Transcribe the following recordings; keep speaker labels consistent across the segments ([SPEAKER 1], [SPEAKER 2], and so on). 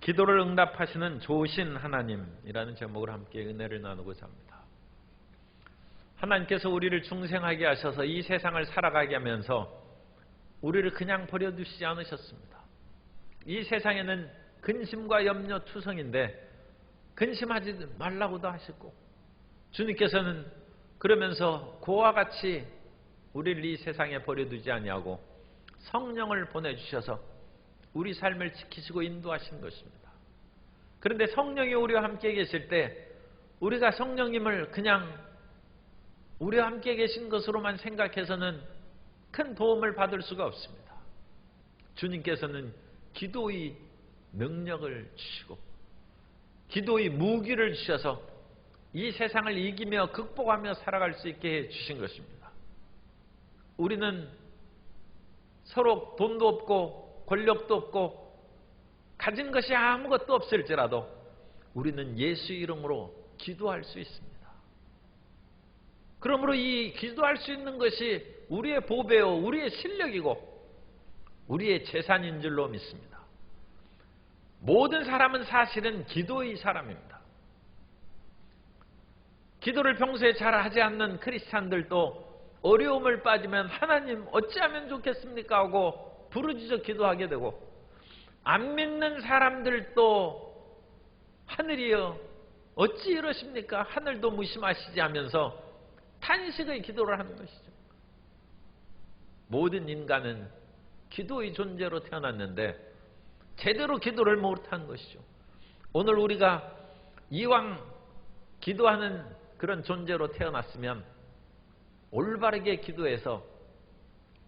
[SPEAKER 1] 기도를 응답하시는 좋으신 하나님이라는 제목으로 함께 은혜를 나누고자 합니다. 하나님께서 우리를 중생하게 하셔서 이 세상을 살아가게 하면서 우리를 그냥 버려두시지 않으셨습니다. 이 세상에는 근심과 염려 투성인데 근심하지 말라고도 하셨고, 주님께서는 그러면서 그와 같이 우리를 이 세상에 버려두지 아니하고 성령을 보내주셔서 우리 삶을 지키시고 인도하시는 것입니다. 그런데 성령이 우리와 함께 계실 때 우리가 성령님을 그냥 우리와 함께 계신 것으로만 생각해서는 큰 도움을 받을 수가 없습니다. 주님께서는 기도의 능력을 주시고 기도의 무기를 주셔서 이 세상을 이기며 극복하며 살아갈 수 있게 해주신 것입니다. 우리는 서로 돈도 없고 권력도 없고 가진 것이 아무것도 없을지라도 우리는 예수 이름으로 기도할 수 있습니다. 그러므로 이 기도할 수 있는 것이 우리의 보배요, 우리의 실력이고 우리의 재산인 줄로 믿습니다. 모든 사람은 사실은 기도의 사람입니다. 기도를 평소에 잘 하지 않는 크리스찬들도 어려움을 빠지면 하나님 어찌하면 좋겠습니까 하고 부르짖어 기도하게 되고, 안 믿는 사람들도 하늘이여 어찌 이러십니까? 하늘도 무심하시지 하면서 탄식의 기도를 하는 것이죠. 모든 인간은 기도의 존재로 태어났는데 제대로 기도를 못한 것이죠. 오늘 우리가 이왕 기도하는 그런 존재로 태어났으면 올바르게 기도해서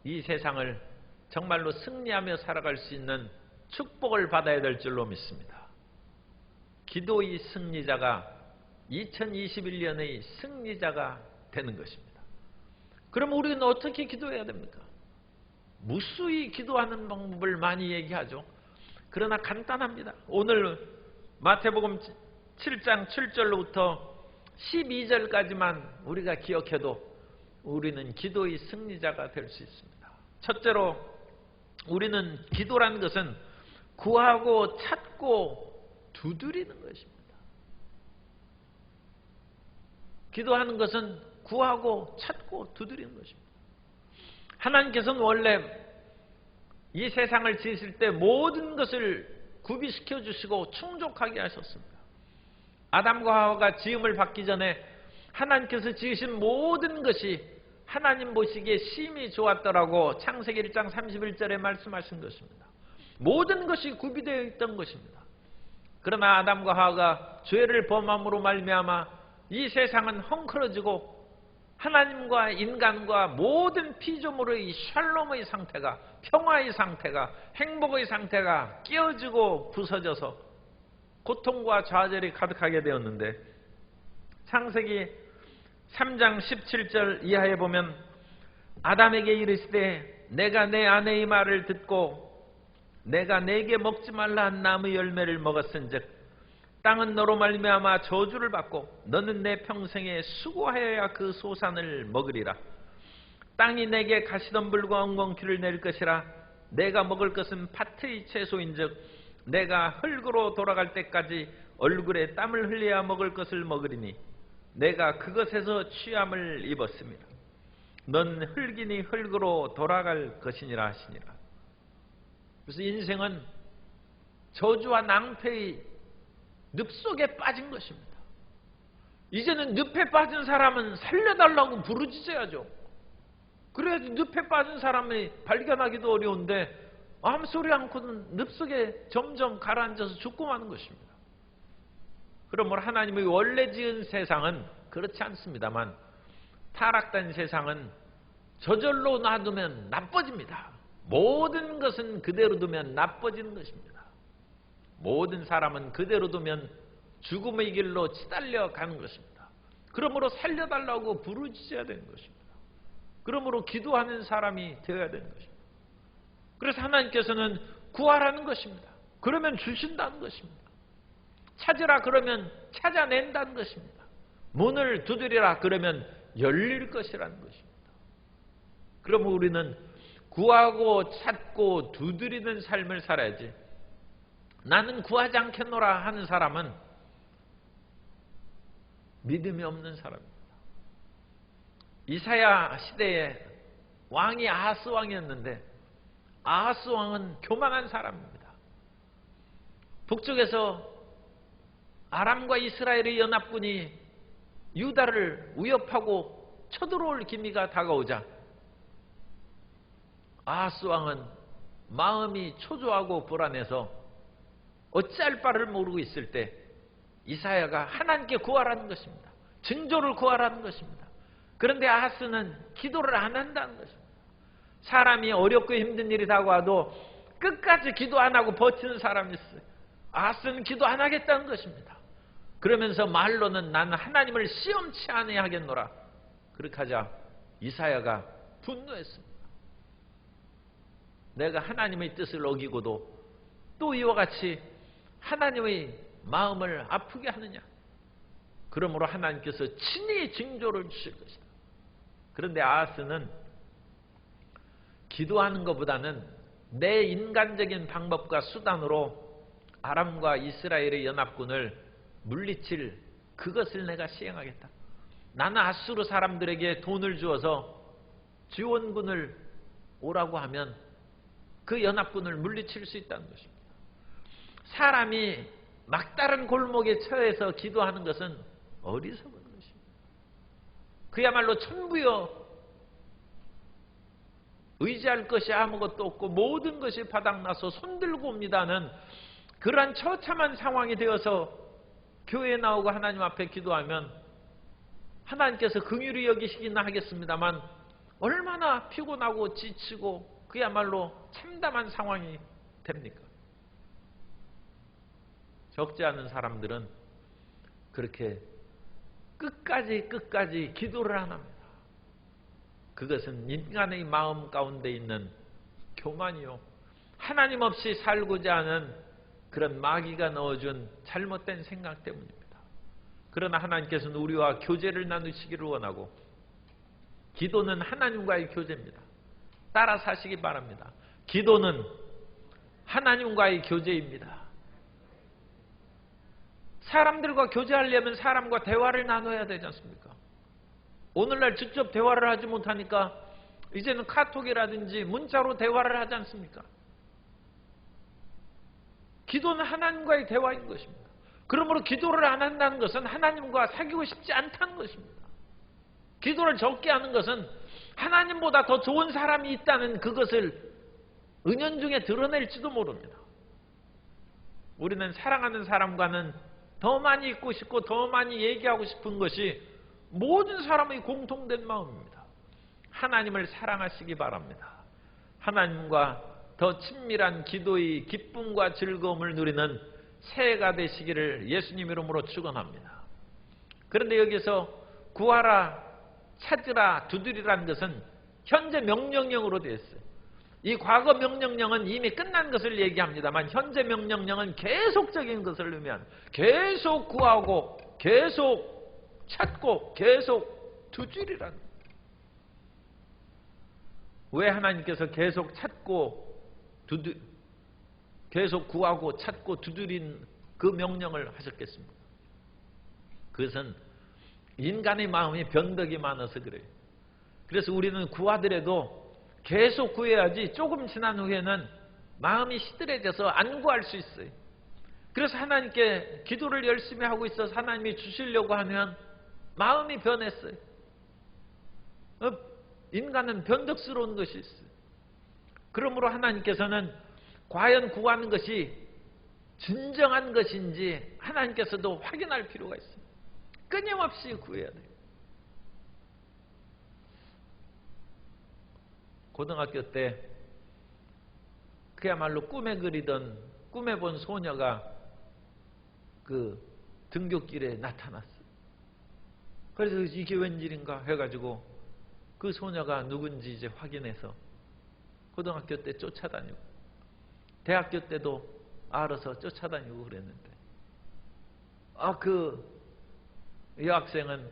[SPEAKER 1] 이 세상을 정말로 승리하며 살아갈 수 있는 축복을 받아야 될 줄로 믿습니다. 기도의 승리자가 2021년의 승리자가 되는 것입니다. 그럼 우리는 어떻게 기도해야 됩니까? 무수히 기도하는 방법을 많이 얘기하죠. 그러나 간단합니다. 오늘 마태복음 7장 7절로부터 12절까지만 우리가 기억해도 우리는 기도의 승리자가 될 수 있습니다. 첫째로 우리는 기도라는 것은 구하고 찾고 두드리는 것입니다. 기도하는 것은 구하고 찾고 두드리는 것입니다. 하나님께서는 원래 이 세상을 지으실 때 모든 것을 구비시켜 주시고 충족하게 하셨습니다. 아담과 하와가 지음을 받기 전에 하나님께서 지으신 모든 것이 하나님 보시기에 심히 좋았더라고 창세기 1장 31절에 말씀하신 것입니다. 모든 것이 구비되어 있던 것입니다. 그러나 아담과 하와가 죄를 범함으로 말미암아 이 세상은 헝클어지고 하나님과 인간과 모든 피조물의 샬롬의 상태가, 평화의 상태가, 행복의 상태가 깨어지고 부서져서 고통과 좌절이 가득하게 되었는데, 창세기 3장 17절 이하에 보면 아담에게 이르시되 내가 내 아내의 말을 듣고 내가 내게 먹지 말라 한 나무 열매를 먹었은즉 땅은 너로 말미암아 저주를 받고 너는 내 평생에 수고하여야 그 소산을 먹으리라. 땅이 내게 가시덤불과 엉겅퀴를 낼 것이라. 내가 먹을 것은 밭의 채소인즉 내가 흙으로 돌아갈 때까지 얼굴에 땀을 흘려야 먹을 것을 먹으리니 내가 그것에서 취함을 입었습니다. 넌 흙이니 흙으로 돌아갈 것이니라 하시니라. 그래서 인생은 저주와 낭패의 늪속에 빠진 것입니다. 이제는 늪에 빠진 사람은 살려달라고 부르짖어야죠. 그래야지 늪에 빠진 사람이 발견하기도 어려운데 아무 소리 않고는 늪속에 점점 가라앉아서 죽고 마는 것입니다. 그러므로 하나님의 원래 지은 세상은 그렇지 않습니다만 타락된 세상은 저절로 놔두면 나빠집니다. 모든 것은 그대로 두면 나빠지는 것입니다. 모든 사람은 그대로 두면 죽음의 길로 치달려 가는 것입니다. 그러므로 살려달라고 부르짖어야 되는 것입니다. 그러므로 기도하는 사람이 되어야 되는 것입니다. 그래서 하나님께서는 구하라는 것입니다. 그러면 주신다는 것입니다. 찾으라 그러면 찾아낸다는 것입니다. 문을 두드리라 그러면 열릴 것이라는 것입니다. 그러면 우리는 구하고 찾고 두드리는 삶을 살아야지 나는 구하지 않겠노라 하는 사람은 믿음이 없는 사람입니다. 이사야 시대에 왕이 아하스 왕이었는데 아하스 왕은 교만한 사람입니다. 북쪽에서 아람과 이스라엘의 연합군이 유다를 위협하고 쳐들어올 기미가 다가오자 아하스 왕은 마음이 초조하고 불안해서 어찌할 바를 모르고 있을 때 이사야가 하나님께 구하라는 것입니다. 징조를 구하라는 것입니다. 그런데 아하스는 기도를 안 한다는 것입니다. 사람이 어렵고 힘든 일이 다가와도 끝까지 기도 안 하고 버티는 사람이 있어요. 아하스는 기도 안 하겠다는 것입니다. 그러면서 말로는 나는 하나님을 시험치 아니하겠노라. 그렇게 하자 이사야가 분노했습니다. 내가 하나님의 뜻을 어기고도 또 이와 같이 하나님의 마음을 아프게 하느냐. 그러므로 하나님께서 친히 징조를 주실 것이다. 그런데 아하스는 기도하는 것보다는 내 인간적인 방법과 수단으로 아람과 이스라엘의 연합군을 물리칠 그것을 내가 시행하겠다. 나는 아수르 사람들에게 돈을 주어서 지원군을 오라고 하면 그 연합군을 물리칠 수 있다는 것입니다. 사람이 막다른 골목에 처해서 기도하는 것은 어리석은 것입니다. 그야말로 천부여 의지할 것이 아무것도 없고 모든 것이 바닥나서 손들고 옵니다는 그러한 처참한 상황이 되어서 교회에 나오고 하나님 앞에 기도하면 하나님께서 긍휼히 여기시기는 하겠습니다만 얼마나 피곤하고 지치고 그야말로 참담한 상황이 됩니까? 적지 않은 사람들은 그렇게 끝까지 기도를 안 합니다. 그것은 인간의 마음 가운데 있는 교만이요, 하나님 없이 살고자 하는 그런 마귀가 넣어준 잘못된 생각 때문입니다. 그러나 하나님께서는 우리와 교제를 나누시기를 원하고 기도는 하나님과의 교제입니다. 따라 사시기 바랍니다. 기도는 하나님과의 교제입니다. 사람들과 교제하려면 사람과 대화를 나눠야 되지 않습니까? 오늘날 직접 대화를 하지 못하니까 이제는 카톡이라든지 문자로 대화를 하지 않습니까? 기도는 하나님과의 대화인 것입니다. 그러므로 기도를 안 한다는 것은 하나님과 사귀고 싶지 않다는 것입니다. 기도를 적게 하는 것은 하나님보다 더 좋은 사람이 있다는 그것을 은연중에 드러낼지도 모릅니다. 우리는 사랑하는 사람과는 더 많이 있고 싶고 더 많이 얘기하고 싶은 것이 모든 사람의 공통된 마음입니다. 하나님을 사랑하시기 바랍니다. 하나님과 더 친밀한 기도의 기쁨과 즐거움을 누리는 새해가 되시기를 예수님 이름으로 축원합니다. 그런데 여기서 구하라, 찾으라, 두드리라는 것은 현재 명령형으로 되어 있어요. 이 과거 명령형은 이미 끝난 것을 얘기합니다만 현재 명령형은 계속적인 것을 의미하는, 계속 구하고 계속 찾고 계속 두드리라는 거예요. 왜 하나님께서 계속 찾고 계속 구하고 찾고 두드린 그 명령을 하셨겠습니까? 그것은 인간의 마음이 변덕이 많아서 그래요. 그래서 우리는 구하더라도 계속 구해야지 조금 지난 후에는 마음이 시들해져서 안 구할 수 있어요. 그래서 하나님께 기도를 열심히 하고 있어서 하나님이 주시려고 하면 마음이 변했어요. 인간은 변덕스러운 것이 있어요. 그러므로 하나님께서는 과연 구하는 것이 진정한 것인지 하나님께서도 확인할 필요가 있어요. 끊임없이 구해야 돼요. 고등학교 때 그야말로 꿈에 본 소녀가 그 등굣길에 나타났어요. 그래서 이게 웬일인가 해가지고 그 소녀가 누군지 이제 확인해서 고등학교 때 쫓아다니고 대학교 때도 알아서 쫓아다니고 그랬는데 그 여학생은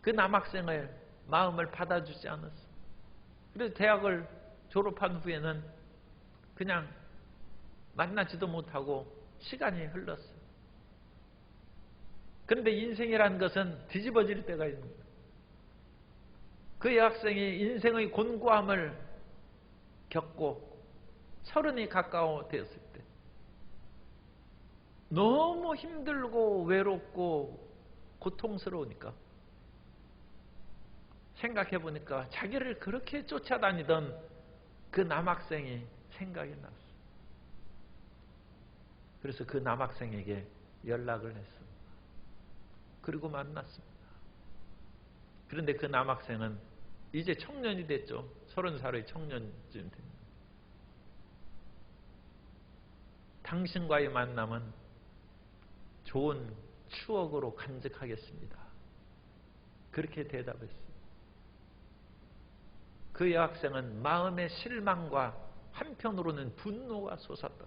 [SPEAKER 1] 그 남학생의 마음을 받아주지 않았어. 그래서 대학을 졸업한 후에는 그냥 만나지도 못하고 시간이 흘렀어요. 그런데 인생이라는 것은 뒤집어질 때가 있는 거예요. 그 여학생이 인생의 곤고함을 겪고 30이 가까워 되었을 때 너무 힘들고 외롭고 고통스러우니까 생각해 보니까 자기를 그렇게 쫓아다니던 그 남학생이 생각이 났어요. 그래서 그 남학생에게 연락을 했습니다. 그리고 만났습니다. 그런데 그 남학생은 이제 청년이 됐죠. 30살의 청년쯤 됩니다. 당신과의 만남은 좋은 추억으로 간직하겠습니다. 그렇게 대답했어요. 그 여학생은 마음의 실망과 한편으로는 분노가 솟았다.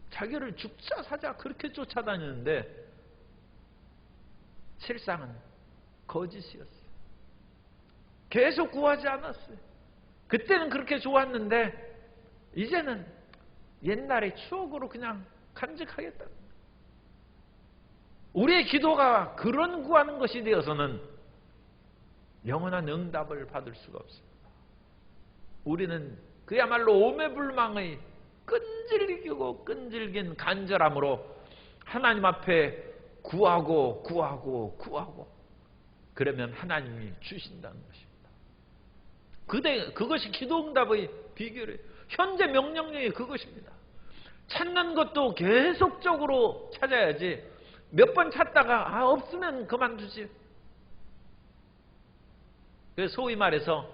[SPEAKER 1] 자기를 죽자 사자 그렇게 쫓아다니는데 실상은 거짓이었어요. 계속 구하지 않았어요. 그때는 그렇게 좋았는데 이제는 옛날의 추억으로 그냥 간직하겠다. 우리의 기도가 그런 구하는 것이 되어서는 영원한 응답을 받을 수가 없습니다. 우리는 그야말로 오매불망의 끈질기고 끈질긴 간절함으로 하나님 앞에 구하고 그러면 하나님이 주신다는 것입니다. 그것이 기도응답의 비결이에요. 현재 명령력이 그것입니다. 찾는 것도 계속적으로 찾아야지 몇 번 찾다가 없으면 그만두지. 그래서 소위 말해서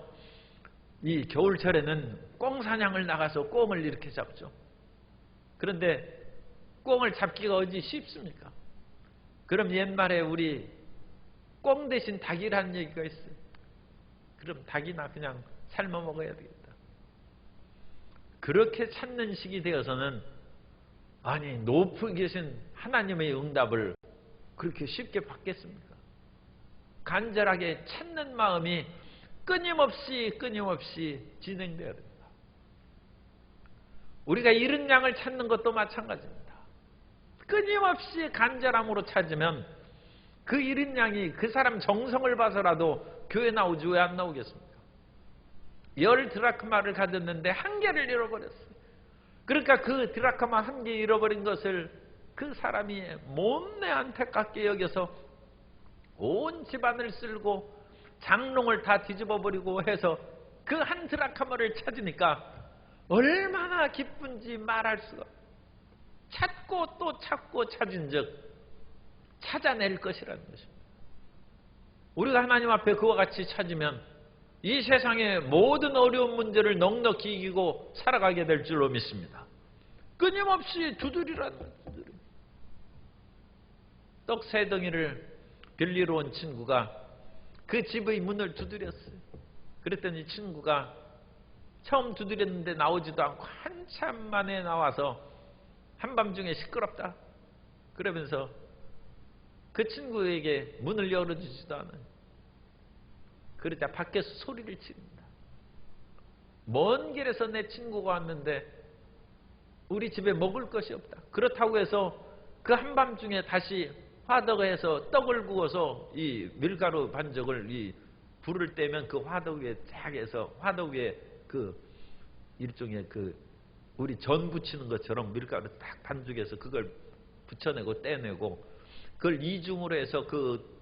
[SPEAKER 1] 이 겨울철에는 꿩 사냥을 나가서 꿩을 이렇게 잡죠. 그런데 꿩을 잡기가 어디 쉽습니까? 그럼 옛말에 우리 꿩 대신 닭이라는 얘기가 있어요. 그럼 닭이나 그냥 삶아 먹어야 되겠다. 그렇게 찾는 시기 되어서는 아니 높이 계신 하나님의 응답을 그렇게 쉽게 받겠습니까? 간절하게 찾는 마음이 끊임없이 진행되어야 됩니다. 우리가 잃은 양을 찾는 것도 마찬가지입니다. 끊임없이 간절함으로 찾으면 그 잃은 양이 그 사람 정성을 봐서라도 교회 나오지 왜 안 나오겠습니까? 10 드라크마를 가졌는데 1개를 잃어버렸어요. 그러니까 그 드라크마 1개 잃어버린 것을 그 사람이 못내 안타깝게 여겨서 온 집안을 쓸고 장롱을 다 뒤집어버리고 해서 그 1 드라크마를 찾으니까 얼마나 기쁜지 말할 수가 없어요. 찾고 또 찾고 찾은 즉 찾아낼 것이라는 것입니다. 우리가 하나님 앞에 그와 같이 찾으면 이 세상의 모든 어려운 문제를 넉넉히 이기고 살아가게 될 줄로 믿습니다. 끊임없이 두드리라는 거예요. 떡 3덩이를 빌리러 온 친구가 그 집의 문을 두드렸어요. 그랬더니 친구가 처음 두드렸는데 나오지도 않고 한참 만에 나와서 한밤중에 시끄럽다 그러면서 그 친구에게 문을 열어주지도 않아요. 그러자 밖에서 소리를 지릅니다. 먼 길에서 내 친구가 왔는데 우리 집에 먹을 것이 없다. 그렇다고 해서 그 한밤중에 다시 화덕에서 떡을 구워서 이 밀가루 반죽을 이 불을 떼면 그 화덕 위에 쫙 해서 화덕 위에 그 일종의 그 우리 전 부치는 것처럼 밀가루 딱 반죽해서 그걸 붙여내고 떼내고 그걸 이중으로 해서 그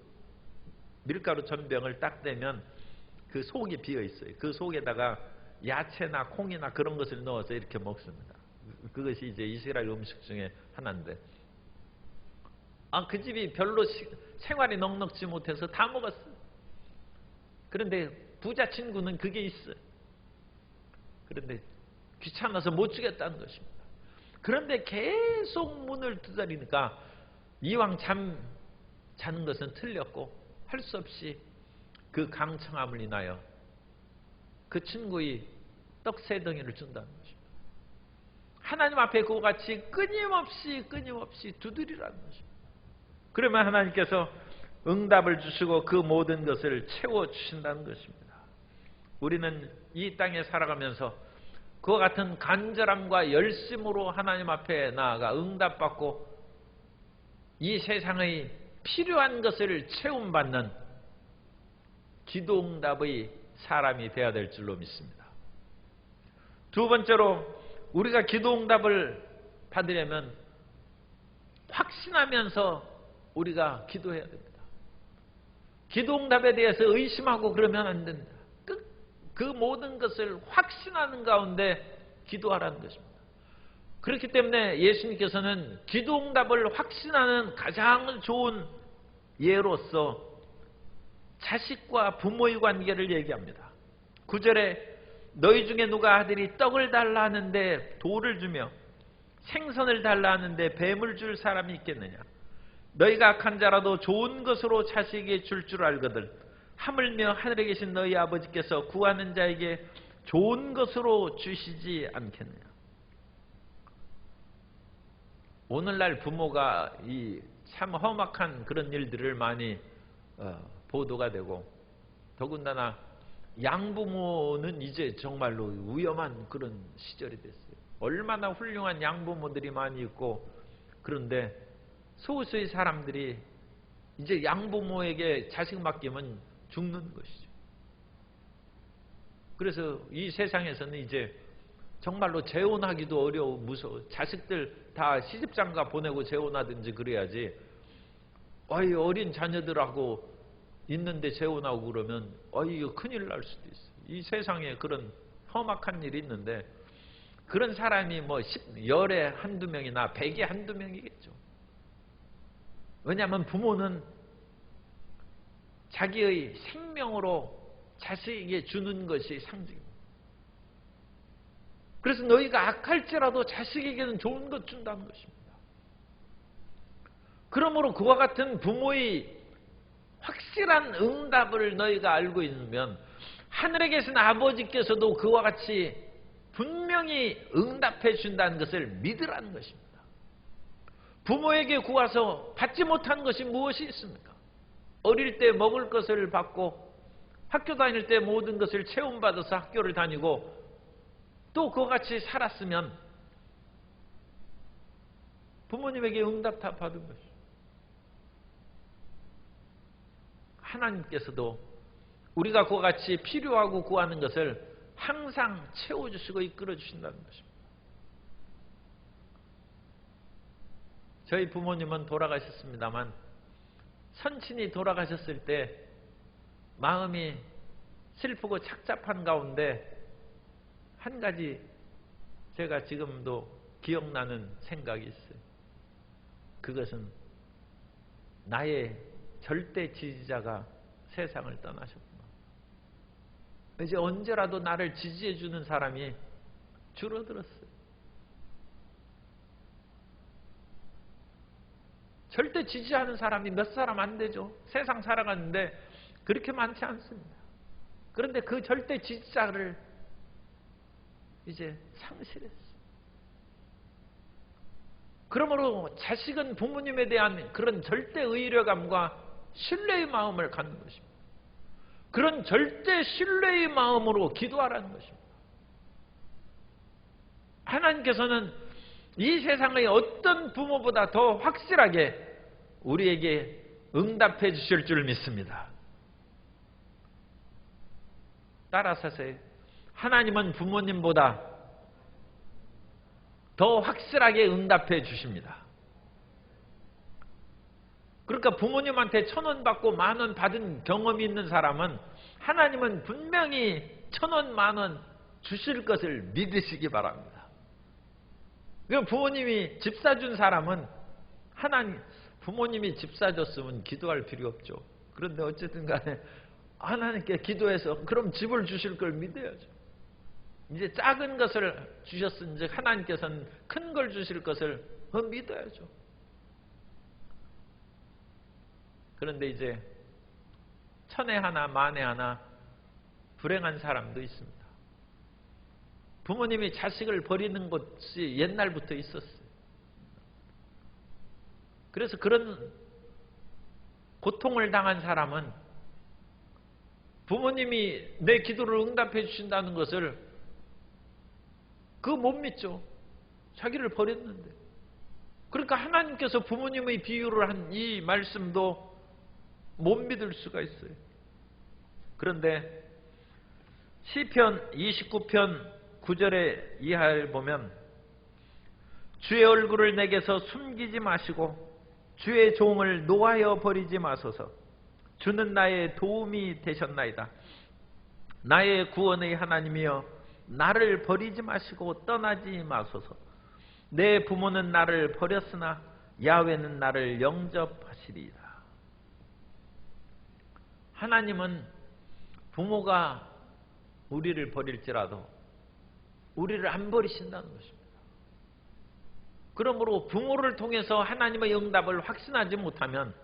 [SPEAKER 1] 밀가루 전병을 딱 떼면 그 속이 비어 있어요. 그 속에다가 야채나 콩이나 그런 것을 넣어서 이렇게 먹습니다. 그것이 이제 이스라엘 음식 중에 하나인데 그 집이 별로 생활이 넉넉지 못해서 다 먹었어요. 그런데 부자 친구는 그게 있어요. 그런데 귀찮아서 못 주겠다는 것입니다. 그런데 계속 문을 두드리니까 이왕 자는 것은 틀렸고 할 수 없이 그 강청함을 인하여 그 친구의 떡 3덩이를 준다는 것입니다. 하나님 앞에 그와 같이 끊임없이 두드리라는 것입니다. 그러면 하나님께서 응답을 주시고 그 모든 것을 채워주신다는 것입니다. 우리는 이 땅에 살아가면서 그와 같은 간절함과 열심으로 하나님 앞에 나아가 응답받고 이 세상의 필요한 것을 채움받는 기도응답의 사람이 되어야 될 줄로 믿습니다. 두 번째로 우리가 기도응답을 받으려면 확신하면서 우리가 기도해야 됩니다. 기도응답에 대해서 의심하고 그러면 안 된다. 그 모든 것을 확신하는 가운데 기도하라는 것입니다. 그렇기 때문에 예수님께서는 기도응답을 확신하는 가장 좋은 예로서 자식과 부모의 관계를 얘기합니다. 9절에 너희 중에 누가 아들이 떡을 달라 하는데 돌을 주며 생선을 달라 하는데 뱀을 줄 사람이 있겠느냐. 너희가 악한 자라도 좋은 것으로 자식에게 줄 줄 알거든 하물며 하늘에 계신 너희 아버지께서 구하는 자에게 좋은 것으로 주시지 않겠느냐. 오늘날 부모가 이 참 험악한 그런 일들을 많이 보도가 되고, 더군다나 양부모는 이제 정말로 위험한 그런 시절이 됐어요. 얼마나 훌륭한 양부모들이 많이 있고, 그런데 소수의 사람들이 이제 양부모에게 자식 맡기면 죽는 것이죠. 그래서 이 세상에서는 이제 정말로 재혼하기도 어려워, 무서워. 자식들 다 시집장가 보내고 재혼하든지 그래야지. 어린 자녀들하고 있는데 재혼하고 그러면 이거 큰일 날 수도 있어요. 이 세상에 그런 험악한 일이 있는데, 그런 사람이 뭐 10에 한두 명이나 100에 한두 명이겠죠. 왜냐하면 부모는 자기의 생명으로 자식에게 주는 것이 상징입니다. 그래서 너희가 악할지라도 자식에게는 좋은 것 준다는 것입니다. 그러므로 그와 같은 부모의 확실한 응답을 너희가 알고 있으면 하늘에 계신 아버지께서도 그와 같이 분명히 응답해 준다는 것을 믿으라는 것입니다. 부모에게 구하서 받지 못한 것이 무엇이 있습니까? 어릴 때 먹을 것을 받고 학교 다닐 때 모든 것을 체험받아서 학교를 다니고 또 그와 같이 살았으면 부모님에게 응답 다 받은 것이죠. 하나님께서도 우리가 그와 같이 필요하고 구하는 것을 항상 채워주시고 이끌어주신다는 것입니다. 저희 부모님은 돌아가셨습니다만 선친이 돌아가셨을 때 마음이 슬프고 착잡한 가운데 한 가지 제가 지금도 기억나는 생각이 있어요. 그것은 나의 절대 지지자가 세상을 떠나셨구나. 이제 언제라도 나를 지지해 주는 사람이 줄어들었어요. 절대 지지하는 사람이 몇 사람 안 되죠. 세상 살아가는데 그렇게 많지 않습니다. 그런데 그 절대 지지자를 이제 상실했어요. 그러므로 자식은 부모님에 대한 그런 절대 의뢰감과 신뢰의 마음을 갖는 것입니다. 그런 절대 신뢰의 마음으로 기도하라는 것입니다. 하나님께서는 이 세상의 어떤 부모보다 더 확실하게 우리에게 응답해 주실 줄 믿습니다. 따라서 하나님은 부모님보다 더 확실하게 응답해 주십니다. 그러니까 부모님한테 1,000원 받고 10,000원 받은 경험이 있는 사람은 하나님은 분명히 1,000원, 10,000원 주실 것을 믿으시기 바랍니다. 그럼 부모님이 집 사준 사람은 부모님이 집 사줬으면 기도할 필요 없죠. 그런데 어쨌든 간에 하나님께 기도해서 그럼 집을 주실 걸 믿어야죠. 이제 작은 것을 주셨은즉 하나님께서는 큰 걸 주실 것을 믿어야죠. 그런데 이제 1,000에 하나, 10,000에 하나 불행한 사람도 있습니다. 부모님이 자식을 버리는 것이 옛날부터 있었어요. 그래서 그런 고통을 당한 사람은 부모님이 내 기도를 응답해 주신다는 것을 그거 못 믿죠. 자기를 버렸는데. 그러니까 하나님께서 부모님의 비유를 한 이 말씀도 못 믿을 수가 있어요. 그런데 시편 29편 9절의 이하를 보면 주의 얼굴을 내게서 숨기지 마시고 주의 종을 노하여 버리지 마소서. 주는 나의 도움이 되셨나이다. 나의 구원의 하나님이여 나를 버리지 마시고 떠나지 마소서. 내 부모는 나를 버렸으나 야훼는 나를 영접하시리이다. 하나님은 부모가 우리를 버릴지라도 우리를 안 버리신다는 것입니다. 그러므로 부모를 통해서 하나님의 응답을 확신하지 못하면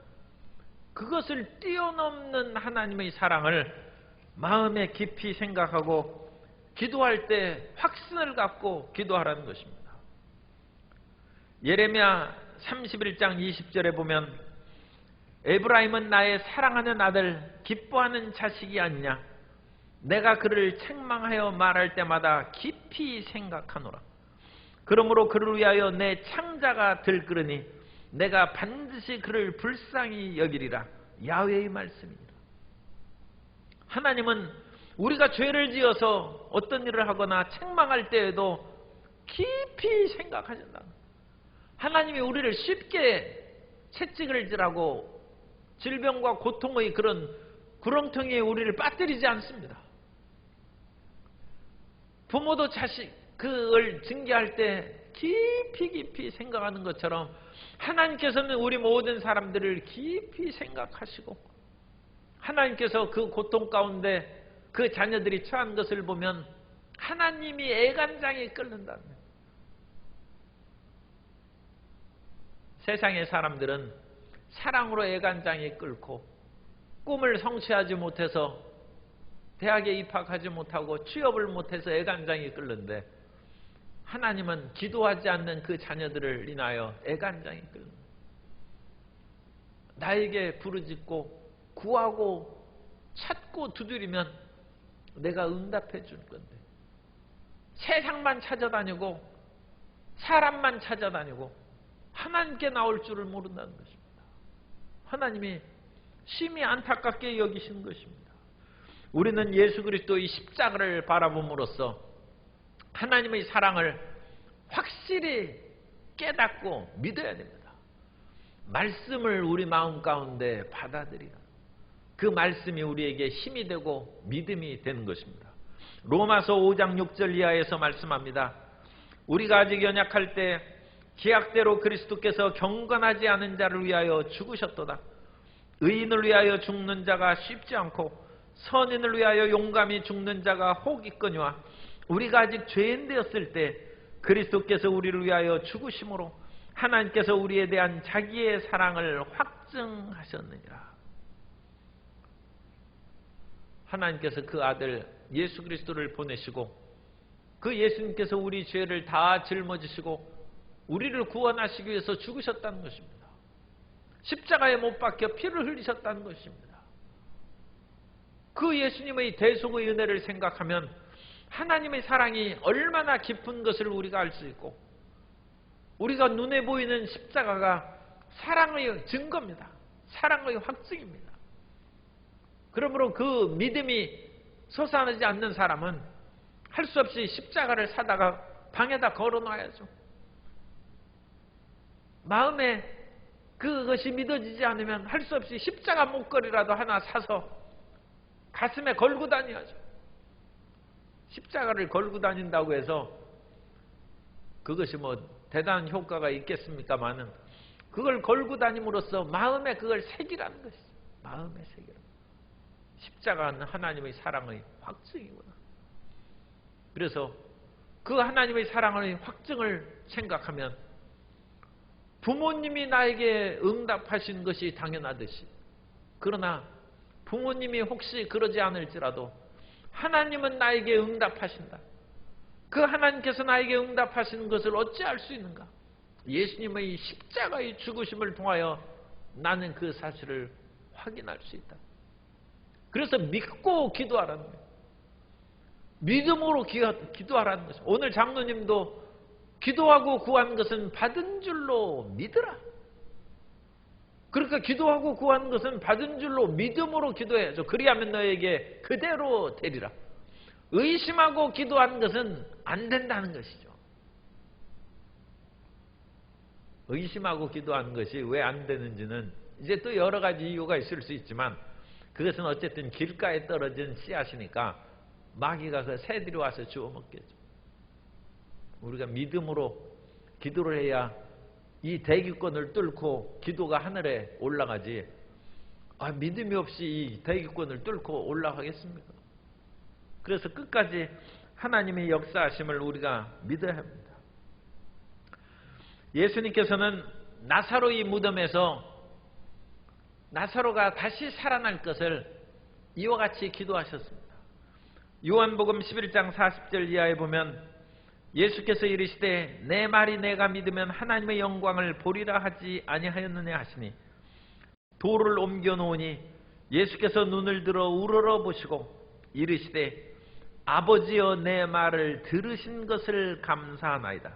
[SPEAKER 1] 그것을 뛰어넘는 하나님의 사랑을 마음에 깊이 생각하고 기도할 때 확신을 갖고 기도하라는 것입니다. 예레미야 31장 20절에 보면 에브라임은 나의 사랑하는 아들 기뻐하는 자식이 아니냐. 내가 그를 책망하여 말할 때마다 깊이 생각하노라. 그러므로 그를 위하여 내 창자가 들끓으니 내가 반드시 그를 불쌍히 여기리라. 야훼의 말씀이니라. 하나님은 우리가 죄를 지어서 어떤 일을 하거나 책망할 때에도 깊이 생각하신다. 하나님이 우리를 쉽게 채찍을 질하고 질병과 고통의 그런 구렁텅이에 우리를 빠뜨리지 않습니다. 부모도 자식을 징계할 때 깊이 생각하는 것처럼 하나님께서는 우리 모든 사람들을 깊이 생각하시고 하나님께서 그 고통 가운데 그 자녀들이 처한 것을 보면 하나님이 애간장이 끓는다는 거예요. 세상의 사람들은 사랑으로 애간장이 끓고 꿈을 성취하지 못해서 대학에 입학하지 못하고 취업을 못해서 애간장이 끓는데 하나님은 기도하지 않는 그 자녀들을 인하여 애간장이 끓는 거예요. 나에게 부르짖고 구하고 찾고 두드리면 내가 응답해 줄 건데 세상만 찾아다니고 사람만 찾아다니고 하나님께 나올 줄을 모른다는 것입니다. 하나님이 심히 안타깝게 여기시는 것입니다. 우리는 예수 그리스도의 십자가를 바라봄으로써 하나님의 사랑을 확실히 깨닫고 믿어야 됩니다. 말씀을 우리 마음 가운데 받아들이라. 그 말씀이 우리에게 힘이 되고 믿음이 되는 것입니다. 로마서 5장 6절 이하에서 말씀합니다. 우리가 아직 연약할 때 기약대로 그리스도께서 경건하지 않은 자를 위하여 죽으셨도다. 의인을 위하여 죽는 자가 쉽지 않고 선인을 위하여 용감히 죽는 자가 혹 있거니와 우리가 아직 죄인 되었을 때 그리스도께서 우리를 위하여 죽으심으로 하나님께서 우리에 대한 자기의 사랑을 확증하셨느니라. 하나님께서 그 아들 예수 그리스도를 보내시고 그 예수님께서 우리 죄를 다 짊어지시고 우리를 구원하시기 위해서 죽으셨다는 것입니다. 십자가에 못 박혀 피를 흘리셨다는 것입니다. 그 예수님의 대속의 은혜를 생각하면 하나님의 사랑이 얼마나 깊은 것을 우리가 알 수 있고 우리가 눈에 보이는 십자가가 사랑의 증거입니다. 사랑의 확증입니다. 그러므로 그 믿음이 솟아나지 않는 사람은 할 수 없이 십자가를 사다가 방에다 걸어놔야죠. 마음에 그것이 믿어지지 않으면 할 수 없이 십자가 목걸이라도 하나 사서 가슴에 걸고 다녀야죠. 십자가를 걸고 다닌다고 해서 그것이 뭐 대단한 효과가 있겠습니까마는 그걸 걸고 다님으로써 마음에 그걸 새기라는 것이죠. 마음에 새기라. 십자가는 하나님의 사랑의 확증이구나. 그래서 그 하나님의 사랑의 확증을 생각하면 부모님이 나에게 응답하신 것이 당연하듯이 그러나 부모님이 혹시 그러지 않을지라도 하나님은 나에게 응답하신다. 그 하나님께서 나에게 응답하시는 것을 어찌 알 수 있는가? 예수님의 십자가의 죽으심을 통하여 나는 그 사실을 확인할 수 있다. 그래서 믿고 기도하라는 거예요. 믿음으로 기도하라는 것입니다. 오늘 장로님도 기도하고 구한 것은 받은 줄로 믿으라. 그러니까 기도하고 구한 것은 받은 줄로 믿음으로 기도해야죠. 그리하면 너에게 그대로 되리라. 의심하고 기도한 것은 안 된다는 것이죠. 의심하고 기도한 것이 왜 안 되는지는 이제 또 여러 가지 이유가 있을 수 있지만 그것은 어쨌든 길가에 떨어진 씨앗이니까 마귀가 그 새들이 와서 주워 먹겠죠. 우리가 믿음으로 기도를 해야 이 대기권을 뚫고 기도가 하늘에 올라가지, 믿음이 없이 이 대기권을 뚫고 올라가겠습니까? 그래서 끝까지 하나님의 역사하심을 우리가 믿어야 합니다. 예수님께서는 나사로의 무덤에서 나사로가 다시 살아날 것을 이와 같이 기도하셨습니다. 요한복음 11장 40절 이하에 보면 예수께서 이르시되 내 말이 내가 믿으면 하나님의 영광을 보리라 하지 아니하였느냐 하시니 돌을 옮겨 놓으니 예수께서 눈을 들어 우러러 보시고 이르시되 아버지여 내 말을 들으신 것을 감사하나이다.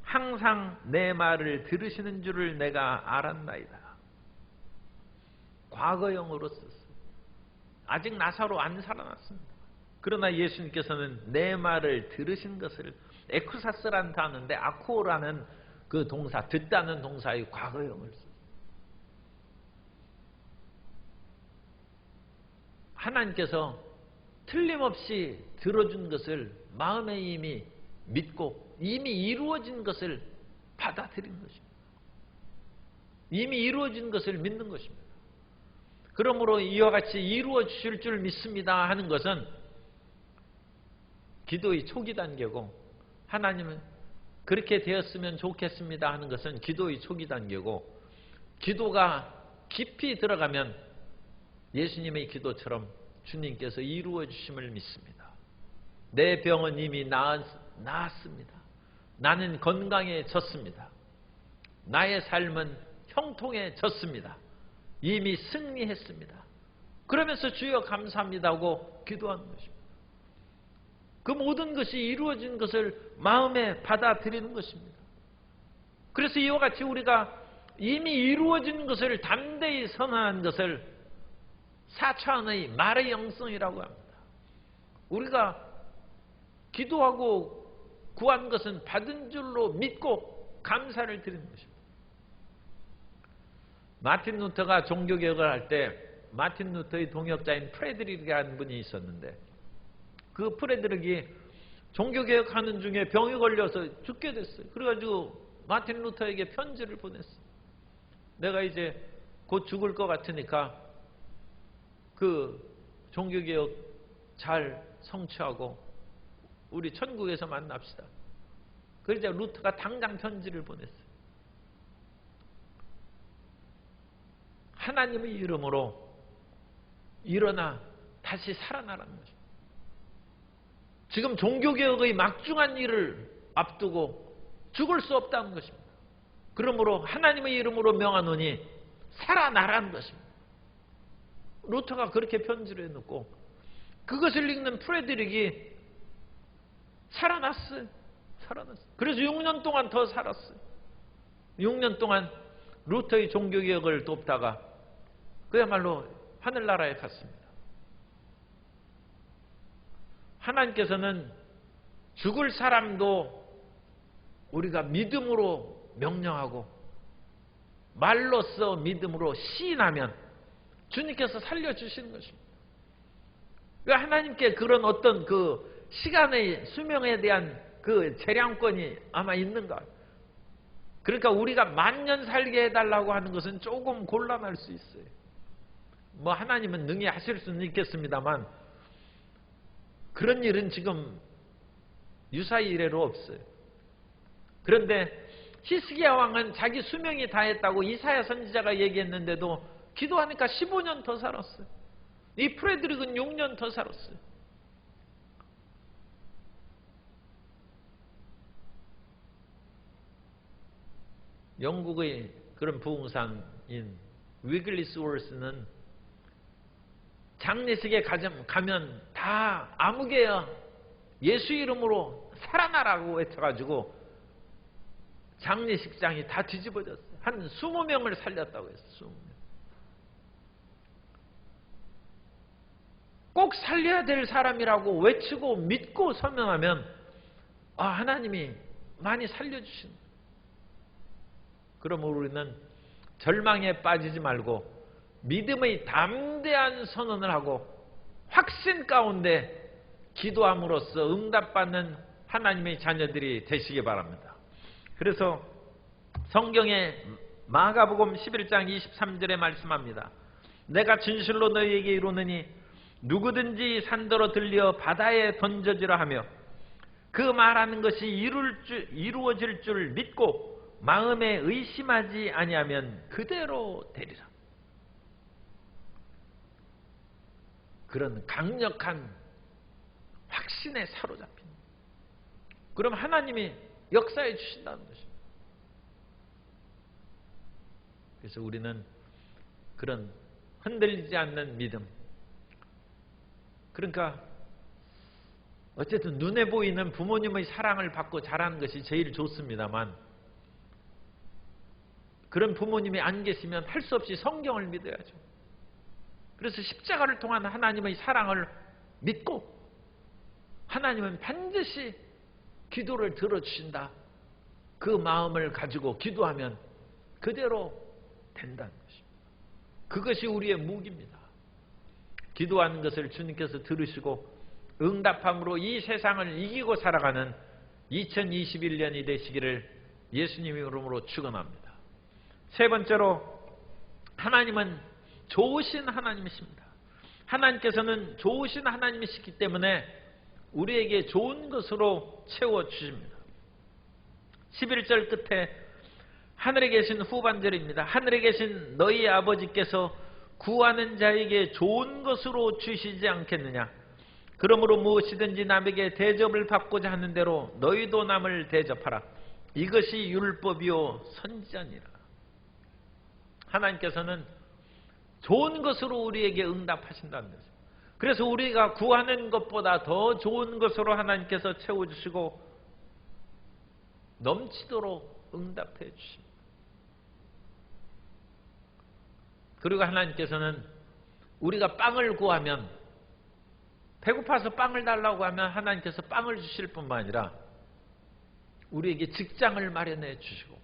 [SPEAKER 1] 항상 내 말을 들으시는 줄을 내가 알았나이다. 과거형으로 썼어요. 아직 나사로 안 살아났습니다. 그러나 예수님께서는 내 말을 들으신 것을, 에쿠사스라는 단어인데 아쿠오라는 그 동사, 듣다는 동사의 과거형을 썼어요. 하나님께서 틀림없이 들어준 것을 마음에 이미 믿고 이미 이루어진 것을 받아들인 것입니다. 이미 이루어진 것을 믿는 것입니다. 그러므로 이와 같이 이루어 주실 줄 믿습니다 하는 것은 기도의 초기 단계고, 하나님은 그렇게 되었으면 좋겠습니다 하는 것은 기도의 초기 단계고, 기도가 깊이 들어가면 예수님의 기도처럼 주님께서 이루어 주심을 믿습니다. 내 병은 이미 나았습니다. 나는 건강해졌습니다. 나의 삶은 형통해졌습니다. 이미 승리했습니다. 그러면서 주여 감사합니다 하고 기도하는 것입니다. 그 모든 것이 이루어진 것을 마음에 받아들이는 것입니다. 그래서 이와 같이 우리가 이미 이루어진 것을 담대히 선언한 것을 4차원의 말의 영성이라고 합니다. 우리가 기도하고 구한 것은 받은 줄로 믿고 감사를 드리는 것입니다. 마틴 루터가 종교개혁을 할 때 마틴 루터의 동역자인 프레드릭이라는 분이 있었는데, 그 프레드릭이 종교개혁하는 중에 병이 걸려서 죽게 됐어요. 그래가지고 마틴 루터에게 편지를 보냈어요. 내가 이제 곧 죽을 것 같으니까 그 종교개혁 잘 성취하고 우리 천국에서 만납시다. 그러자 루터가 당장 편지를 보냈어요. 하나님의 이름으로 일어나 다시 살아나라는 것입니다. 지금 종교개혁의 막중한 일을 앞두고 죽을 수 없다는 것입니다. 그러므로 하나님의 이름으로 명하노니 살아나라는 것입니다. 루터가 그렇게 편지를 해놓고 그것을 읽는 프레드릭이 살아났어요. 그래서 6년 동안 더 살았어요. 6년 동안 루터의 종교개혁을 돕다가 그야말로 하늘나라에 갔습니다. 하나님께서는 죽을 사람도 우리가 믿음으로 명령하고 말로써 믿음으로 시인하면 주님께서 살려주시는 것입니다. 하나님께 그런 어떤 그 시간의 수명에 대한 그 재량권이 아마 있는가. 그러니까 우리가 만년 살게 해달라고 하는 것은 조금 곤란할 수 있어요. 뭐 하나님은 능히 하실 수는 있겠습니다만 그런 일은 지금 유사히 이래로 없어요. 그런데 히스기야 왕은 자기 수명이 다했다고 이사야 선지자가 얘기했는데도 기도하니까 15년 더 살았어요. 이 프레드릭은 6년 더 살았어요. 영국의 그런 부흥사인 위글리스워스는 장례식에 가면 다 아무개야 예수 이름으로 살아나라고 외쳐가지고 장례식장이 다 뒤집어졌어요. 한 20명을 살렸다고 했어요. 20명. 꼭 살려야 될 사람이라고 외치고 믿고 서명하면 하나님이 많이 살려주신다. 그러므로 우리는 절망에 빠지지 말고 믿음의 담대한 선언을 하고 확신 가운데 기도함으로써 응답받는 하나님의 자녀들이 되시기 바랍니다. 그래서 성경에 마가복음 11장 23절에 말씀합니다. 내가 진실로 너희에게 이르노니 누구든지 산더러 들려 바다에 던져지라 하며 그 말하는 것이 이루어질 줄 믿고 마음에 의심하지 아니하면 그대로 되리라. 그런 강력한 확신에 사로잡힌. 그럼 하나님이 역사해 주신다는 것입니다. 그래서 우리는 그런 흔들리지 않는 믿음. 그러니까 어쨌든 눈에 보이는 부모님의 사랑을 받고 자라는 것이 제일 좋습니다만 그런 부모님이 안 계시면 할 수 없이 성경을 믿어야죠. 그래서 십자가를 통한 하나님의 사랑을 믿고 하나님은 반드시 기도를 들어주신다. 그 마음을 가지고 기도하면 그대로 된다는 것입니다. 그것이 우리의 무기입니다. 기도하는 것을 주님께서 들으시고 응답함으로 이 세상을 이기고 살아가는 2021년이 되시기를 예수님 이름으로 축원합니다. 세 번째로 하나님은 좋으신 하나님이십니다. 하나님께서는 좋으신 하나님이시기 때문에 우리에게 좋은 것으로 채워주십니다. 11절 끝에 하늘에 계신 후반절입니다. 하늘에 계신 너희 아버지께서 구하는 자에게 좋은 것으로 주시지 않겠느냐. 그러므로 무엇이든지 남에게 대접을 받고자 하는 대로 너희도 남을 대접하라. 이것이 율법이요 선지자니라. 하나님께서는 좋은 것으로 우리에게 응답하신다는 것입니다. 그래서 우리가 구하는 것보다 더 좋은 것으로 하나님께서 채워주시고 넘치도록 응답해 주십니다. 그리고 하나님께서는 우리가 빵을 구하면 배고파서 빵을 달라고 하면 하나님께서 빵을 주실 뿐만 아니라 우리에게 직장을 마련해 주시고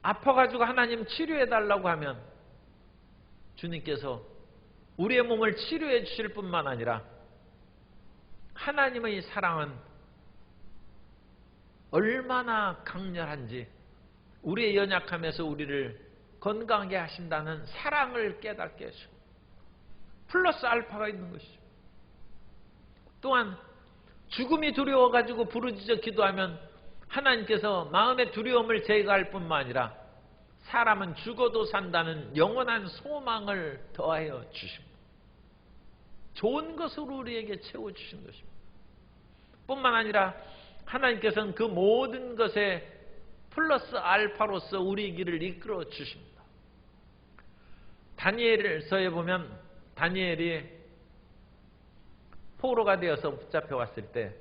[SPEAKER 1] 아파가지고 하나님 치료해 달라고 하면 주님께서 우리의 몸을 치료해 주실 뿐만 아니라 하나님의 사랑은 얼마나 강렬한지 우리의 연약함에서 우리를 건강하게 하신다는 사랑을 깨닫게 하시고 플러스 알파가 있는 것이죠. 또한 죽음이 두려워가지고 부르짖어 기도하면 하나님께서 마음의 두려움을 제거할 뿐만 아니라 사람은 죽어도 산다는 영원한 소망을 더하여 주십니다. 좋은 것으로 우리에게 채워주신 것입니다. 뿐만 아니라 하나님께서는 그 모든 것에 플러스 알파로서 우리 길을 이끌어 주십니다. 다니엘서에 보면 다니엘이 포로가 되어서 붙잡혀왔을 때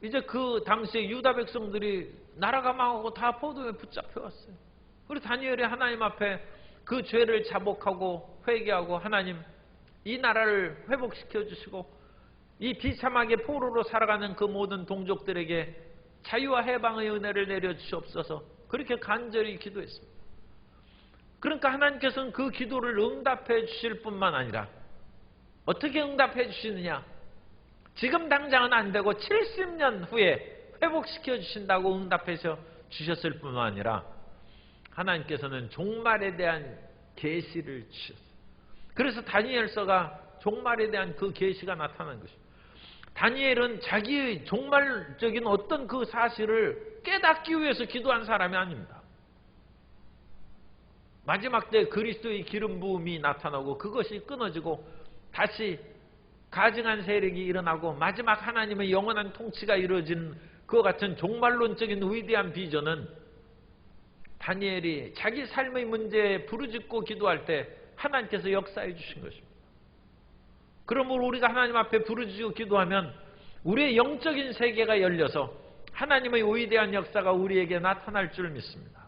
[SPEAKER 1] 이제 그 당시에 유다 백성들이 나라가 망하고 다 포로에 붙잡혀왔어요. 그리고 다니엘이 하나님 앞에 그 죄를 자복하고 회개하고 하나님 이 나라를 회복시켜 주시고 이 비참하게 포로로 살아가는 그 모든 동족들에게 자유와 해방의 은혜를 내려주시옵소서 그렇게 간절히 기도했습니다. 그러니까 하나님께서는 그 기도를 응답해 주실 뿐만 아니라 어떻게 응답해 주시느냐. 지금 당장은 안 되고 70년 후에 회복시켜 주신다고 응답해서 주셨을 뿐만 아니라 하나님께서는 종말에 대한 계시를 주셨어요. 그래서 다니엘서가 종말에 대한 그 계시가 나타난 것입니다. 다니엘은 자기의 종말적인 어떤 그 사실을 깨닫기 위해서 기도한 사람이 아닙니다. 마지막 때 그리스도의 기름 부음이 나타나고 그것이 끊어지고 다시 가증한 세력이 일어나고 마지막 하나님의 영원한 통치가 이루어진 그와 같은 종말론적인 위대한 비전은 다니엘이 자기 삶의 문제에 부르짖고 기도할 때 하나님께서 역사해 주신 것입니다. 그러므로 우리가 하나님 앞에 부르짖고 기도하면 우리의 영적인 세계가 열려서 하나님의 위대한 역사가 우리에게 나타날 줄 믿습니다.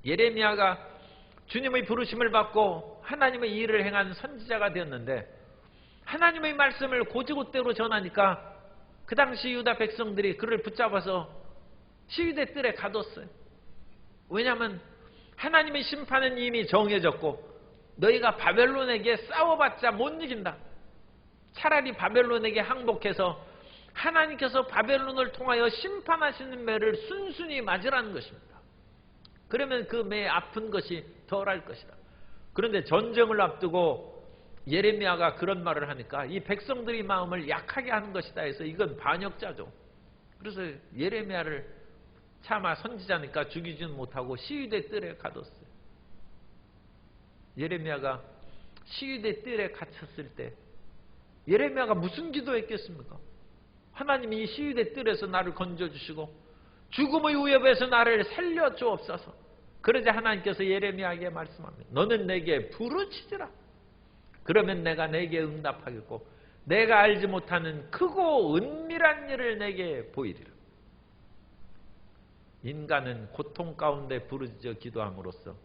[SPEAKER 1] 예레미야가 주님의 부르심을 받고 하나님의 일을 행한 선지자가 되었는데 하나님의 말씀을 고지고대로 전하니까 그 당시 유다 백성들이 그를 붙잡아서 시위대 뜰에 가뒀어요. 왜냐하면 하나님의 심판은 이미 정해졌고 너희가 바벨론에게 싸워봤자 못 이긴다. 차라리 바벨론에게 항복해서 하나님께서 바벨론을 통하여 심판하시는 매를 순순히 맞으라는 것입니다. 그러면 그 매 아픈 것이 덜할 것이다. 그런데 전쟁을 앞두고 예레미야가 그런 말을 하니까 이 백성들의 마음을 약하게 하는 것이다 해서 이건 반역자죠. 그래서 예레미야를 차마 선지자니까 죽이지는 못하고 시위대 뜰에 가뒀어요. 예레미야가 시위대 뜰에 갇혔을 때 예레미야가 무슨 기도했겠습니까? 하나님이 이 시위대 뜰에서 나를 건져주시고 죽음의 위협에서 나를 살려주옵소서. 그러자 하나님께서 예레미야에게 말씀합니다. 너는 내게 부르짖으라. 그러면 내가 내게 응답하겠고 내가 알지 못하는 크고 은밀한 일을 내게 보이리라. 인간은 고통 가운데 부르짖어 기도함으로써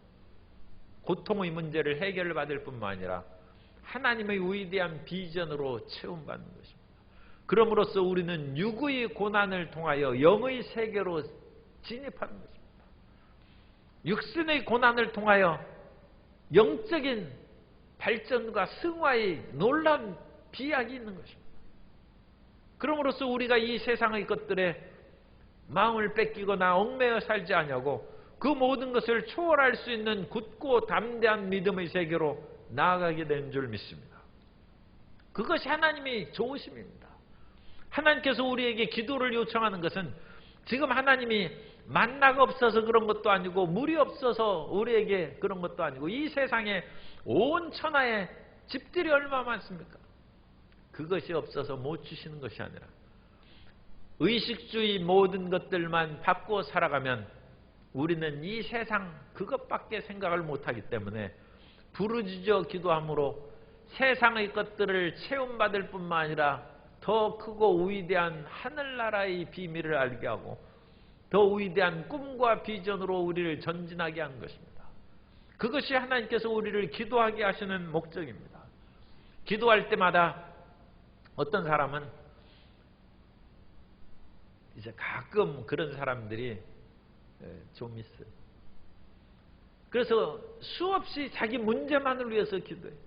[SPEAKER 1] 고통의 문제를 해결받을 뿐만 아니라 하나님의 위대한 비전으로 체험받는 것입니다. 그럼으로써 우리는 육의 고난을 통하여 영의 세계로 진입하는 것입니다. 육신의 고난을 통하여 영적인 발전과 승화의 놀라운 비약이 있는 것입니다. 그럼으로써 우리가 이 세상의 것들에 마음을 뺏기거나 얽매여 살지 않냐고 그 모든 것을 초월할 수 있는 굳고 담대한 믿음의 세계로 나아가게 된 줄 믿습니다. 그것이 하나님의 좋으심입니다. 하나님께서 우리에게 기도를 요청하는 것은 지금 하나님이 만나가 없어서 그런 것도 아니고 물이 없어서 우리에게 그런 것도 아니고 이 세상에 온 천하에 집들이 얼마나 많습니까? 그것이 없어서 못 주시는 것이 아니라 의식주의 모든 것들만 받고 살아가면 우리는 이 세상 그것밖에 생각을 못하기 때문에 부르짖어 기도함으로 세상의 것들을 체험받을 뿐만 아니라 더 크고 위대한 하늘나라의 비밀을 알게 하고 더 위대한 꿈과 비전으로 우리를 전진하게 하는 것입니다. 그것이 하나님께서 우리를 기도하게 하시는 목적입니다. 기도할 때마다 어떤 사람은 이제 가끔 그런 사람들이 좀 있어요. 그래서 수없이 자기 문제만을 위해서 기도해요.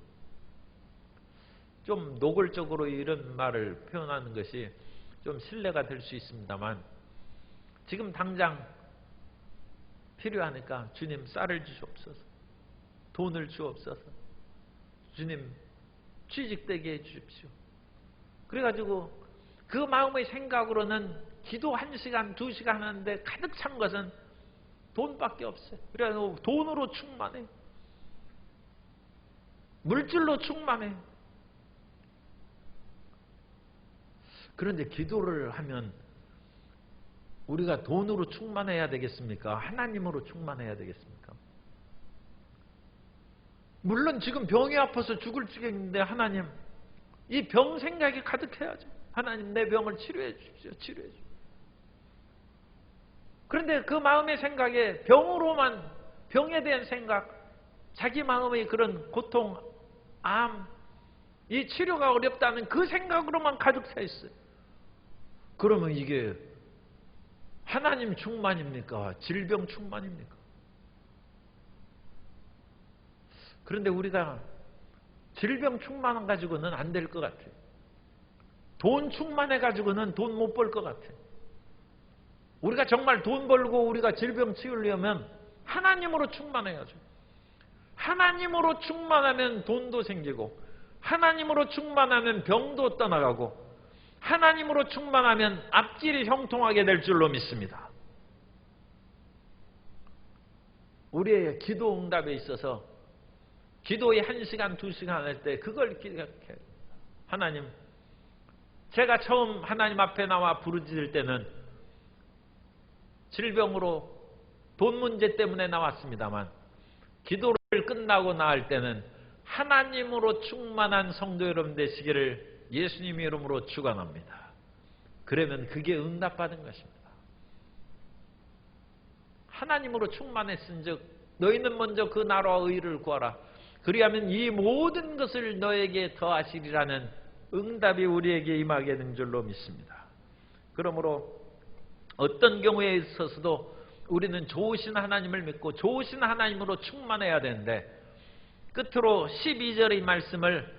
[SPEAKER 1] 좀 노골적으로 이런 말을 표현하는 것이 좀 신뢰가 될 수 있습니다만 지금 당장 필요하니까 주님 쌀을 주시옵소서, 돈을 주옵소서, 주님 취직되게 해주십시오. 그래가지고 그 마음의 생각으로는 기도 1시간, 2시간 하는데 가득 찬 것은 돈밖에 없어요. 그래서 돈으로 충만해, 물질로 충만해. 그런데 기도를 하면 우리가 돈으로 충만해야 되겠습니까? 하나님으로 충만해야 되겠습니까? 물론 지금 병이 아파서 죽을 지경인데 하나님, 이 병 생각이 가득해야죠. 하나님, 내 병을 치료해 주십시오. 치료해 주십시오. 그런데 그 마음의 생각에 병으로만, 병에 대한 생각, 자기 마음의 그런 고통, 암, 이 치료가 어렵다는 그 생각으로만 가득 차 있어요. 그러면 이게 하나님 충만입니까? 질병 충만입니까? 그런데 우리가 질병 충만 가지고는 안 될 것 같아요. 돈 충만해 가지고는 돈 못 벌 것 같아요. 우리가 정말 돈 벌고 우리가 질병 치우려면 하나님으로 충만해야죠. 하나님으로 충만하면 돈도 생기고 하나님으로 충만하면 병도 떠나가고 하나님으로 충만하면 앞길이 형통하게 될 줄로 믿습니다. 우리의 기도 응답에 있어서 기도의 1시간, 2시간 할 때 그걸 기억해야 됩니다. 하나님, 제가 처음 하나님 앞에 나와 부르짖을 때는 질병으로 돈 문제 때문에 나왔습니다만 기도를 끝나고 나을 때는 하나님으로 충만한 성도 여러분 되시기를 예수님 이름으로 축원합니다. 그러면 그게 응답받은 것입니다. 하나님으로 충만했은즉 너희는 먼저 그 나라와 의를 구하라. 그리하면 이 모든 것을 너에게 더하시리라는 응답이 우리에게 임하게 된 줄로 믿습니다. 그러므로 어떤 경우에 있어서도 우리는 좋으신 하나님을 믿고 좋으신 하나님으로 충만해야 되는데, 끝으로 12절의 말씀을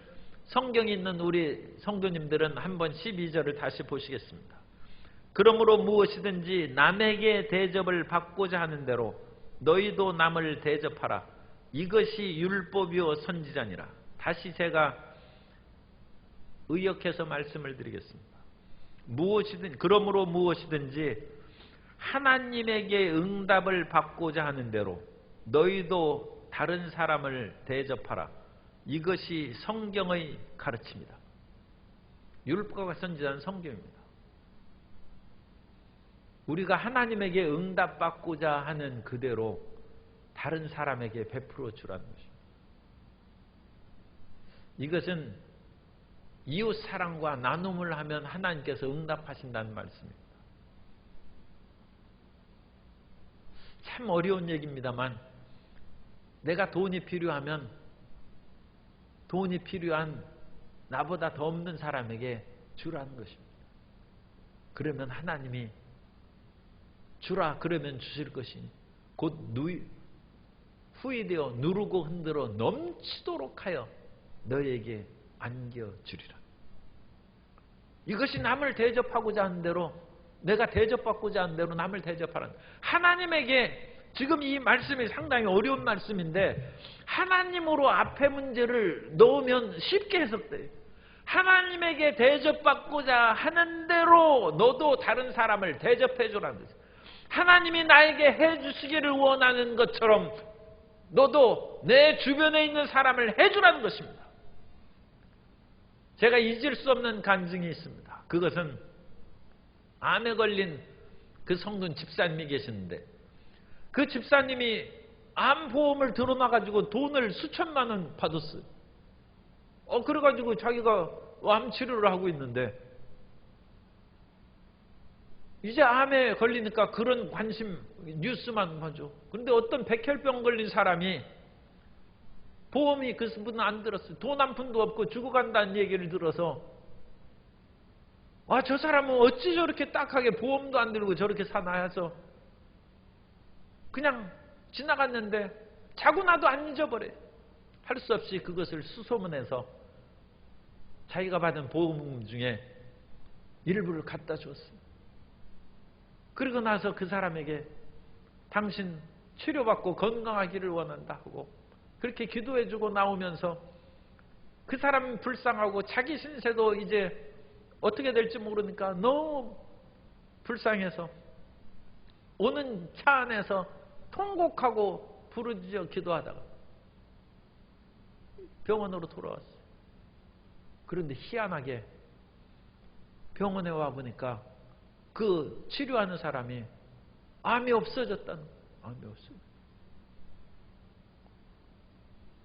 [SPEAKER 1] 성경에 있는 우리 성도님들은 한번 12절을 다시 보시겠습니다. 그러므로 무엇이든지 남에게 대접을 받고자 하는 대로 너희도 남을 대접하라. 이것이 율법이요 선지자니라. 다시 제가 의역해서 말씀을 드리겠습니다. 그러므로 무엇이든지 하나님에게 응답을 받고자 하는 대로 너희도 다른 사람을 대접하라. 이것이 성경의 가르침이다. 율법과 선지자는 성경입니다. 우리가 하나님에게 응답받고자 하는 그대로 다른 사람에게 베풀어 주라는 것입니다. 이것은 이웃사랑과 나눔을 하면 하나님께서 응답하신다는 말씀입니다. 참 어려운 얘기입니다만, 내가 돈이 필요하면 돈이 필요한 나보다 더 없는 사람에게 주라는 것입니다. 그러면 하나님이 주라 그러면 주실 것이니 곧 후이되어 누르고 흔들어 넘치도록 하여 너에게 안겨주리라. 이것이 남을 대접하고자 하는 대로, 내가 대접받고자 하는 대로 남을 대접하라는, 하나님에게 지금 이 말씀이 상당히 어려운 말씀인데 하나님으로 앞에 문제를 넣으면 쉽게 해석돼요. 하나님에게 대접받고자 하는 대로 너도 다른 사람을 대접해 주라는 거죠. 하나님이 나에게 해주시기를 원하는 것처럼 너도 내 주변에 있는 사람을 해주라는 것입니다. 제가 잊을 수 없는 간증이 있습니다. 그것은 암에 걸린 그 성도 집사님이 계시는데, 그 집사님이 암보험을 들어놔가지고 돈을 수천만 원 받았어요. 그래가지고 자기가 암 치료를 하고 있는데, 이제 암에 걸리니까 그런 관심 뉴스만 하죠. 그런데 어떤 백혈병 걸린 사람이 보험이 그 분은 안 들었어요. 돈 한 푼도 없고 죽어간다는 얘기를 들어서, 저 사람은 어찌 저렇게 딱하게 보험도 안 들고 저렇게 사나 해서 그냥 지나갔는데 자고 나도 안 잊어버려요. 할 수 없이 그것을 수소문해서 자기가 받은 보험 중에 일부를 갖다 줬어요. 그리고 나서 그 사람에게 당신 치료받고 건강하기를 원한다 하고 그렇게 기도해주고 나오면서, 그 사람은 불쌍하고 자기 신세도 이제 어떻게 될지 모르니까 너무 불쌍해서 오는 차 안에서 통곡하고 부르짖어 기도하다가 병원으로 돌아왔어요. 그런데 희한하게 병원에 와보니까 그 치료하는 사람이 암이 없어졌다는 거예요. 암이 없어졌어요.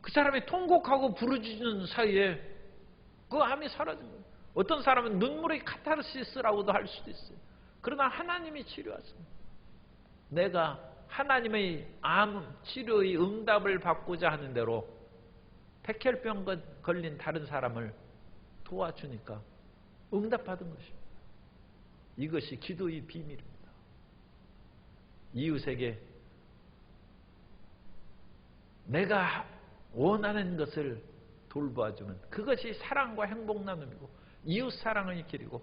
[SPEAKER 1] 그 사람이 통곡하고 부르짖는 사이에 그 암이 사라진 거예요. 어떤 사람은 눈물의 카타르시스라고도 할 수도 있어요. 그러나 하나님이 치료하십니다. 내가 하나님의 암 치료의 응답을 받고자 하는 대로 백혈병 걸린 다른 사람을 도와주니까 응답받은 것입니다. 이것이 기도의 비밀입니다. 이웃에게 내가 원하는 것을 돌봐주는 그것이 사랑과 행복 나눔이고 이웃 사랑의 길이고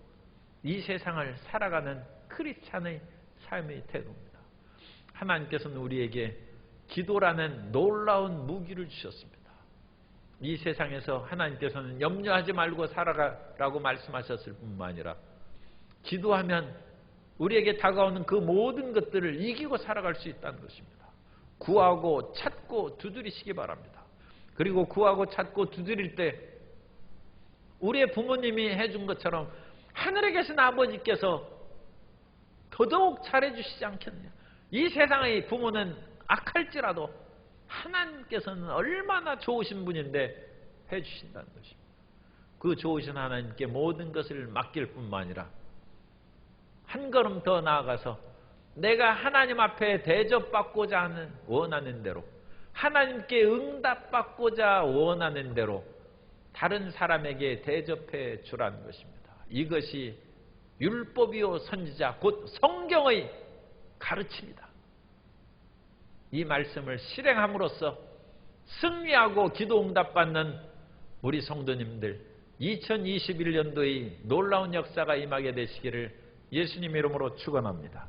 [SPEAKER 1] 이 세상을 살아가는 크리스찬의 삶의 태도입니다. 하나님께서는 우리에게 기도라는 놀라운 무기를 주셨습니다. 이 세상에서 하나님께서는 염려하지 말고 살아가라고 말씀하셨을 뿐만 아니라 기도하면 우리에게 다가오는 그 모든 것들을 이기고 살아갈 수 있다는 것입니다. 구하고 찾고 두드리시기 바랍니다. 그리고 구하고 찾고 두드릴 때 우리의 부모님이 해준 것처럼 하늘에 계신 아버지께서 더더욱 잘해주시지 않겠느냐. 이 세상의 부모는 악할지라도 하나님께서는 얼마나 좋으신 분인데 주신다는 것입니다. 그 좋으신 하나님께 모든 것을 맡길 뿐만 아니라 한 걸음 더 나아가서 내가 하나님 앞에 대접받고자 하는 원하는 대로, 하나님께 응답받고자 원하는 대로 다른 사람에게 대접해 주라는 것입니다. 이것이 율법이요 선지자 곧 성경의 가르침이다. 이 말씀을 실행함으로써 승리하고 기도 응답받는 우리 성도님들 2021년도의 놀라운 역사가 임하게 되시기를 예수님 이름으로 축원합니다.